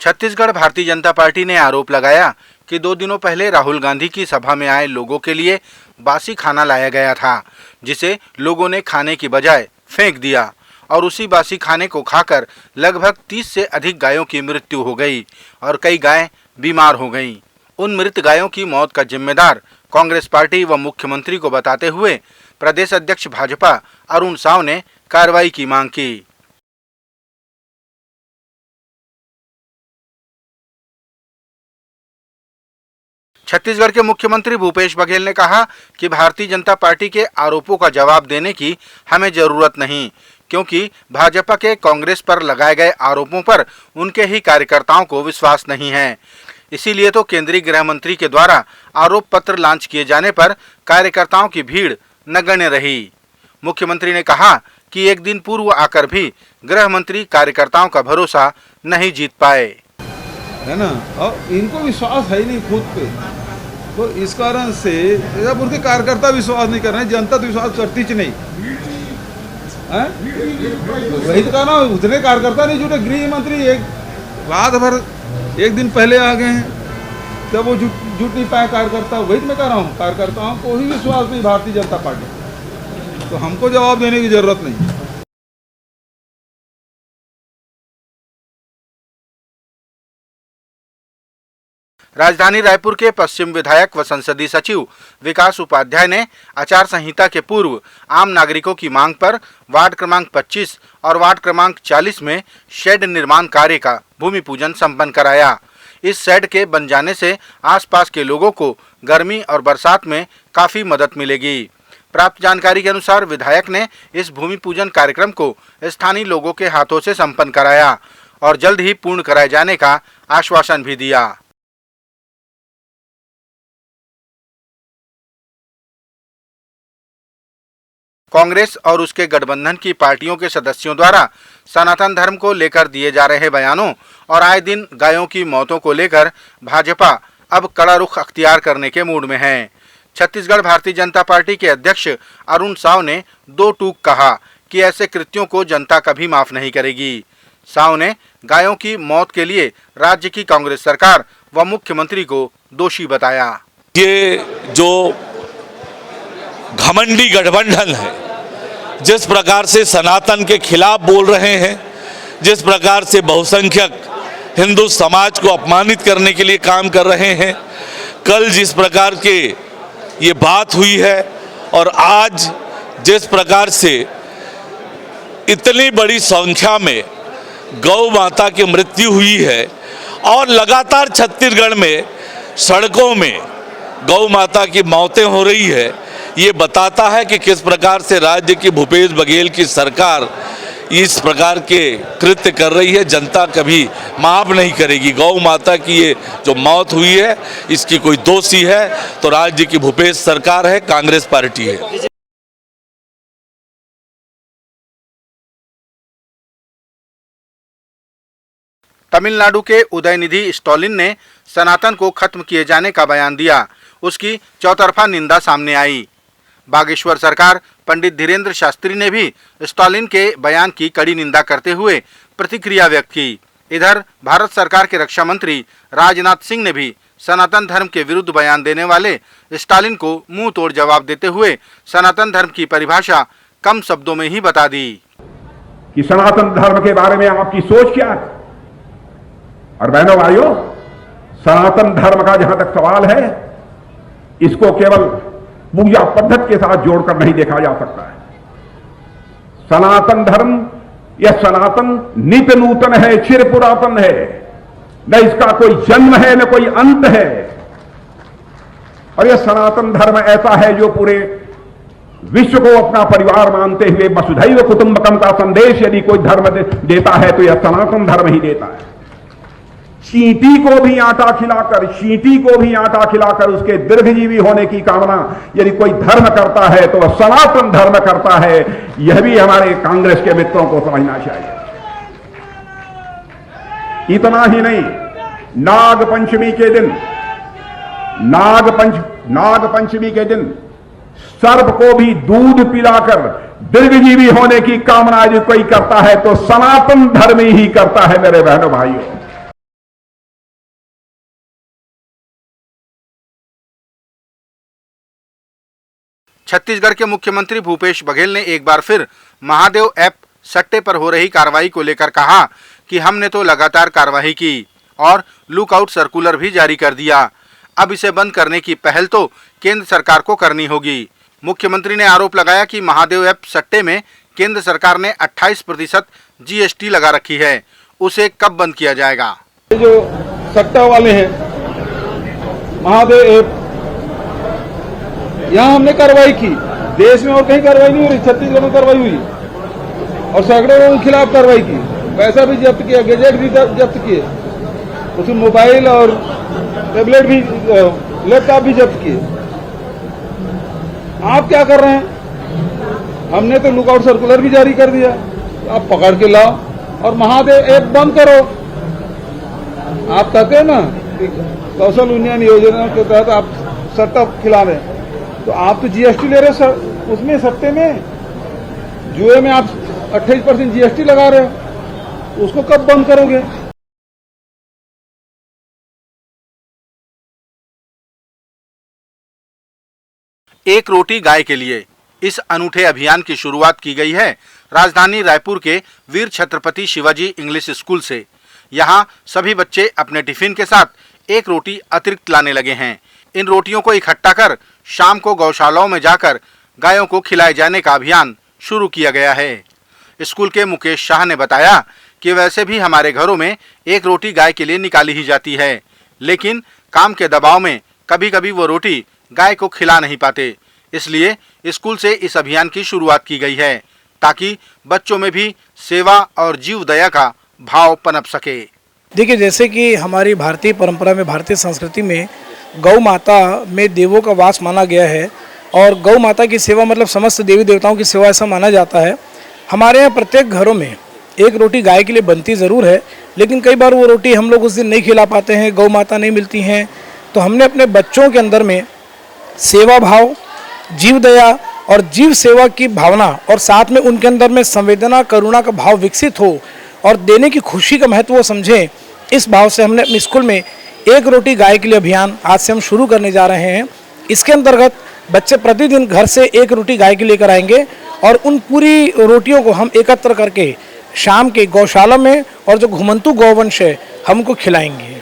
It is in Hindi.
छत्तीसगढ़ भारतीय जनता पार्टी ने आरोप लगाया कि 2 दिनों पहले राहुल गांधी की सभा में आए लोगों के लिए बासी खाना लाया गया था, जिसे लोगों ने खाने की बजाय फेंक दिया और उसी बासी खाने को खाकर लगभग 30 से अधिक गायों की मृत्यु हो गई और कई गायें बीमार हो गईं। उन मृत गायों की मौत का जिम्मेदार कांग्रेस पार्टी व मुख्यमंत्री को बताते हुए प्रदेश अध्यक्ष भाजपा अरुण साव ने कार्रवाई की मांग की। छत्तीसगढ़ के मुख्यमंत्री भूपेश बघेल ने कहा कि भारतीय जनता पार्टी के आरोपों का जवाब देने की हमें जरूरत नहीं, क्योंकि भाजपा के कांग्रेस पर लगाए गए आरोपों पर उनके ही कार्यकर्ताओं को विश्वास नहीं है। इसीलिए तो केंद्रीय गृह मंत्री के द्वारा आरोप पत्र लॉन्च किए जाने पर कार्यकर्ताओं की भीड़ नगण्य रही। मुख्यमंत्री ने कहा कि एक दिन पूर्व आकर भी गृह मंत्री कार्यकर्ताओं का भरोसा नहीं जीत पाए, है ना, और इनको विश्वास है ही नहीं खुद पे, तो इस कारण से जब उनके कार्यकर्ता विश्वास नहीं कर रहे हैं, जनता तो विश्वास करती च नहीं है। वही तो कहा ना, उतने कार्यकर्ता नहीं जुटे। गृह मंत्री एक रात भर एक दिन पहले आ गए हैं, तब वो जुट नहीं पाए कार्यकर्ता। वही तो मैं कह रहा हूँ, कार्यकर्ताओं को ही विश्वास नहीं भारतीय जनता पार्टी, तो हमको जवाब देने की जरूरत नहीं। राजधानी रायपुर के पश्चिम विधायक व संसदीय सचिव विकास उपाध्याय ने आचार संहिता के पूर्व आम नागरिकों की मांग पर वार्ड क्रमांक 25 और वार्ड क्रमांक 40 में शेड निर्माण कार्य का भूमि पूजन संपन्न कराया। इस शेड के बन जाने से आसपास के लोगों को गर्मी और बरसात में काफी मदद मिलेगी। प्राप्त जानकारी के अनुसार विधायक ने इस भूमि पूजन कार्यक्रम को स्थानीय लोगों के हाथों से संपन्न कराया और जल्द ही पूर्ण कराए जाने का आश्वासन भी दिया। कांग्रेस और उसके गठबंधन की पार्टियों के सदस्यों द्वारा सनातन धर्म को लेकर दिए जा रहे बयानों और आए दिन गायों की मौतों को लेकर भाजपा अब कड़ा रुख अख्तियार करने के मूड में है। छत्तीसगढ़ भारतीय जनता पार्टी के अध्यक्ष अरुण साव ने 2 टूक कहा कि ऐसे कृत्यों को जनता कभी माफ नहीं करेगी। साव ने गायों की मौत के लिए राज्य की कांग्रेस सरकार व मुख्यमंत्री को दोषी बताया। ये जो घमंडी गठबंधन है, जिस प्रकार से सनातन के खिलाफ बोल रहे हैं, जिस प्रकार से बहुसंख्यक हिंदू समाज को अपमानित करने के लिए काम कर रहे हैं, कल जिस प्रकार के ये बात हुई है और आज जिस प्रकार से इतनी बड़ी संख्या में गौ माता की मृत्यु हुई है और लगातार छत्तीसगढ़ में सड़कों में गौ माता की मौतें हो रही है, ये बताता है कि किस प्रकार से राज्य की भूपेश बघेल की सरकार इस प्रकार के कृत्य कर रही है। जनता कभी माफ नहीं करेगी। गौ माता की ये जो मौत हुई है, इसकी कोई दोषी है तो राज्य की भूपेश सरकार है, कांग्रेस पार्टी है। तमिलनाडु के उदयनिधि स्टालिन ने सनातन को खत्म किए जाने का बयान दिया। उसकी चौतरफा निंदा सामने आई। बागेश्वर सरकार पंडित धीरेन्द्र शास्त्री ने भी स्टालिन के बयान की कड़ी निंदा करते हुए प्रतिक्रिया व्यक्त की। इधर भारत सरकार के रक्षा मंत्री राजनाथ सिंह ने भी सनातन धर्म के विरुद्ध बयान देने वाले स्टालिन को मुंह तोड़ जवाब देते हुए सनातन धर्म की परिभाषा कम शब्दों में ही बता दी कि सनातन धर्म के बारे में आपकी सोच क्या है। और बहनों भाइयों, सनातन धर्म का जहां तक सवाल है, इसको केवल पूजा पद्धति के साथ जोड़कर नहीं देखा जा सकता है। सनातन धर्म यह सनातन नित्य नूतन है, चिर पुरातन है, न इसका कोई जन्म है न कोई अंत है। और यह सनातन धर्म ऐसा है जो पूरे विश्व को अपना परिवार मानते हुए वसुधैव कुटुंबकम का संदेश यदि कोई धर्म देता है तो यह सनातन धर्म ही देता है। चींटी को भी आटा खिलाकर उसके दीर्घजीवी होने की कामना यदि कोई धर्म करता है तो वह सनातन धर्म करता है। यह भी हमारे कांग्रेस के मित्रों को समझना चाहिए। इतना ही नहीं, नाग पंचमी के दिन सर्प को भी दूध पिलाकर दीर्घजीवी होने की कामना यदि कोई करता है तो सनातन धर्म ही करता है। मेरे बहनों भाइयों, छत्तीसगढ़ के मुख्यमंत्री भूपेश बघेल ने एक बार फिर महादेव ऐप सट्टे पर हो रही कार्रवाई को लेकर कहा कि हमने तो लगातार कार्रवाई की और लुकआउट सर्कुलर भी जारी कर दिया। अब इसे बंद करने की पहल तो केंद्र सरकार को करनी होगी। मुख्यमंत्री ने आरोप लगाया कि महादेव ऐप सट्टे में केंद्र सरकार ने 28% GST लगा रखी है, उसे कब बंद किया जाएगा। ये जो सट्टा वाले हैं महादेव ऐप, यहाँ हमने कार्रवाई की, देश में और कहीं कार्रवाई नहीं हो रही, छत्तीसगढ़ में कार्रवाई हुई और सैकड़ों लोगों के खिलाफ कार्रवाई की, पैसा भी जब्त किया, गैजेट भी जब्त किए, उसमें मोबाइल और टैबलेट भी, लैपटॉप भी जब्त किए। आप क्या कर रहे हैं? हमने तो लुकआउट सर्कुलर भी जारी कर दिया, आप पकड़ के लाओ और महादेव ऐप बंद करो। आप कहते हैं ना कि कौशल उन्नयन योजना के तहत आप सट्टा खिला रहे हैं, तो आप तो GST ले रहे हैं उसमें, सट्टे में, जुए में आप 28% GST लगा रहे हो, उसको कब बंद करोगे? एक रोटी गाय के लिए इस अनूठे अभियान की शुरुआत की गई है राजधानी रायपुर के वीर छत्रपति शिवाजी इंग्लिश स्कूल से। यहाँ सभी बच्चे अपने टिफिन के साथ एक रोटी अतिरिक्त लाने लगे हैं। इन रोटियों को इकट्ठा कर शाम को गौशालाओं में जाकर गायों को खिलाए जाने का अभियान शुरू किया गया है। स्कूल के मुकेश शाह ने बताया कि वैसे भी हमारे घरों में एक रोटी गाय के लिए निकाली ही जाती है, लेकिन काम के दबाव में कभी कभी वो रोटी गाय को खिला नहीं पाते, इसलिए स्कूल से इस अभियान की शुरुआत की गई है ताकि बच्चों में भी सेवा और जीव दया का भाव पनप सके। देखिए, जैसे कि हमारी भारतीय परंपरा में, भारतीय संस्कृति में गौ माता में देवों का वास माना गया है और गौ माता की सेवा मतलब समस्त देवी देवताओं की सेवा ऐसा माना जाता है। हमारे यहाँ प्रत्येक घरों में एक रोटी गाय के लिए बनती ज़रूर है, लेकिन कई बार वो रोटी हम लोग उस दिन नहीं खिला पाते हैं, गौ माता नहीं मिलती हैं, तो हमने अपने बच्चों के अंदर में सेवा भाव, जीव दया और जीव सेवा की भावना और साथ में उनके अंदर में संवेदना, करुणा का भाव विकसित हो और देने की खुशी का महत्व वो समझें, इस भाव से हमने अपने स्कूल में एक रोटी गाय के लिए अभियान आज से हम शुरू करने जा रहे हैं। इसके अंतर्गत बच्चे प्रतिदिन घर से एक रोटी गाय के लेकर आएंगे और उन पूरी रोटियों को हम एकत्र करके शाम के गौशाला में और जो घुमंतु गौवंश है हम उनको खिलाएंगे।